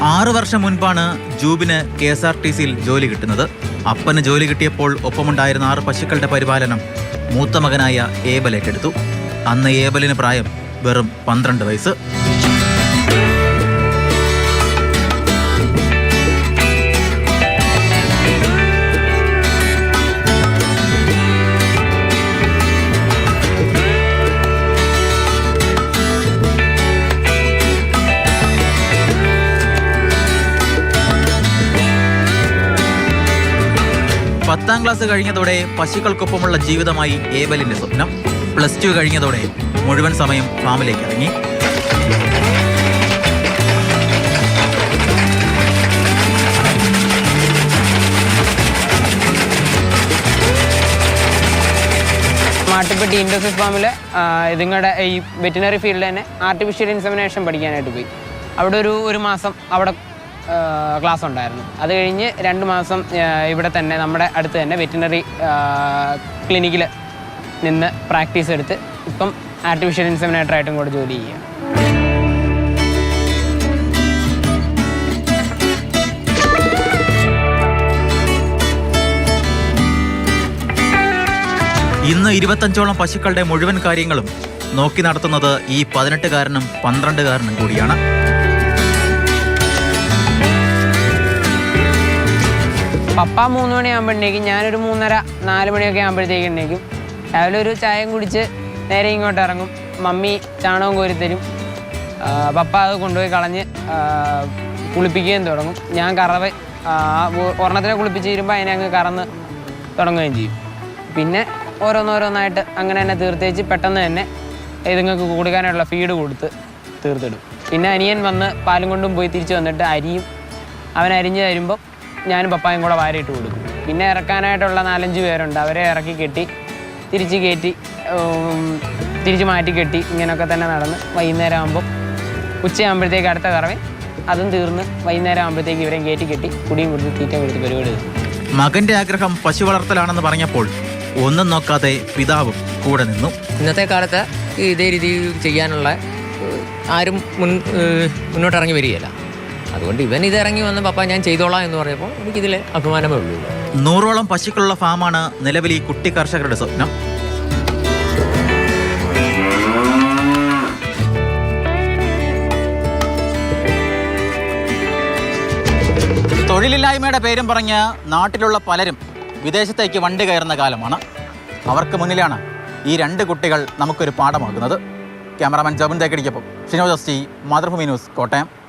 6 വർഷം മുൻപാണ് ജൂബിന് KSRTCയിൽ ജോലി കിട്ടുന്നത്. അപ്പന് ജോലി കിട്ടിയപ്പോൾ ഒപ്പമുണ്ടായിരുന്ന 6 പശുക്കളുടെ പരിപാലനം മൂത്ത മകനായ ഏബൽ ഏറ്റെടുത്തു. അന്ന് ഏബലിന് പ്രായം വെറും 12 വയസ്സ്. പത്താം ക്ലാസ് കഴിഞ്ഞതോടെ പശുക്കൾക്കൊപ്പമുള്ള ജീവിതമായി ഏബലിന്റെ സ്വപ്നം. +2 കഴിഞ്ഞതോടെ മുഴുവൻ സമയം ഫാമിലേക്ക് ഇറങ്ങി. മാട്ടുപ്പെട്ടി ഇൻഡസ്ട്രി ഫാമിൽ ഇതുങ്ങളുടെ ഈ വെറ്റിനറി ഫീൽഡിൽ തന്നെ ആർട്ടിഫിഷ്യൽ ഇൻസെമിനേഷൻ പഠിക്കാനായിട്ട് പോയി. അവിടെ ഒരു മാസം അവിടെ ക്ലാസ് ഉണ്ടായിരുന്നു. അത് കഴിഞ്ഞ് 2 മാസം ഇവിടെ തന്നെ നമ്മുടെ അടുത്ത് തന്നെ വെറ്റിനറി ക്ലിനിക്കിൽ നിന്ന് പ്രാക്ടീസ് എടുത്ത് ഇപ്പം ആർട്ടിഫിഷ്യൽ ഇൻസെമിനേറ്ററായിട്ടും കൂടെ ജോലി ചെയ്യുക. ഇന്ന് 25ഓളം പശുക്കളുടെ മുഴുവൻ കാര്യങ്ങളും നോക്കി നടത്തുന്നത് ഈ 18കാരനും 12കാരനും കൂടിയാണ്. പപ്പ 3 മണിയാകുമ്പോഴേക്കും ഞാനൊരു 3:30-4 മണിയൊക്കെ ആകുമ്പോഴത്തേക്കും രാവിലെ ഒരു ചായയും കുടിച്ച് നേരെ ഇങ്ങോട്ട് ഇറങ്ങും. മമ്മി ചാണകം കോരിത്തരും. പപ്പ അത് കൊണ്ടുപോയി കളഞ്ഞ് കുളിപ്പിക്കുകയും തുടങ്ങും. ഞാൻ കറവ് ഒരെണ്ണത്തിനെ കുളിപ്പിച്ച് തീരുമ്പോൾ അതിനെ അങ്ങ് കറന്ന് തുടങ്ങുകയും ചെയ്യും. പിന്നെ ഓരോന്നോരോന്നായിട്ട് അങ്ങനെ തന്നെ തീർത്തേച്ച് പെട്ടെന്ന് തന്നെ ഇതുങ്ങൾക്ക് കൊടുക്കാനുള്ള ഫീഡ് കൊടുത്ത് തീർത്തിടും. പിന്നെ അനിയൻ വന്ന് പാലും കൊണ്ടും പോയി തിരിച്ച് വന്നിട്ട് അരിയും അവൻ അരിഞ്ഞ് തരുമ്പോൾ ഞാനും പപ്പായും കൂടെ വാരിയിട്ട് കൊടുക്കും. പിന്നെ ഇറക്കാനായിട്ടുള്ള 4-5 പേരുണ്ട്. അവരെ ഇറക്കി കെട്ടി തിരിച്ച് കയറ്റി തിരിച്ച് മാറ്റി കെട്ടി ഇങ്ങനെയൊക്കെ തന്നെ നടന്ന് വൈകുന്നേരം ആകുമ്പോൾ ഉച്ചയാകുമ്പോഴത്തേക്ക് അടുത്ത കറവൻ അതും തീർന്ന് വൈകുന്നേരം ആകുമ്പോഴത്തേക്ക് ഇവരെയും കയറ്റി കെട്ടി കുടിയും കൊടുത്ത് തീറ്റയും കൊടുത്ത് പരിപാടി. മകന്റെ ആഗ്രഹം പശു വളർത്തലാണെന്ന് പറഞ്ഞപ്പോൾ ഒന്നും നോക്കാതെ പിതാവും കൂടെ നിന്നു. ഇന്നത്തെ കാലത്ത് ഇതേ രീതി ചെയ്യാനുള്ള ആരും മുന്നോട്ടിറങ്ങി വരികയില്ല. അതുകൊണ്ട് ഇവൻ ഇതിറങ്ങി വന്ന് പപ്പ ഞാൻ ചെയ്തോളാം എന്ന് പറഞ്ഞപ്പോൾ എനിക്കിതിൽ അഭിമാനമേ ഉള്ളൂ. 100ഓളം പശുക്കളുള്ള ഫാമാണ് നിലവിൽ ഈ കുട്ടി കർഷകരുടെ സ്വപ്നം. തൊഴിലില്ലായ്മയുടെ പേരും പറഞ്ഞ് നാട്ടിലുള്ള പലരും വിദേശത്തേക്ക് വണ്ടി കയറുന്ന കാലമാണ്. അവർക്ക് മുന്നിലാണ് ഈ 2 കുട്ടികൾ നമുക്കൊരു പാഠമാകുന്നത്. ക്യാമറാമാൻ ജോബിൻ തേക്കടിക്കൊപ്പം ഷിനോജ്, മാതൃഭൂമി ന്യൂസ്, കോട്ടയം.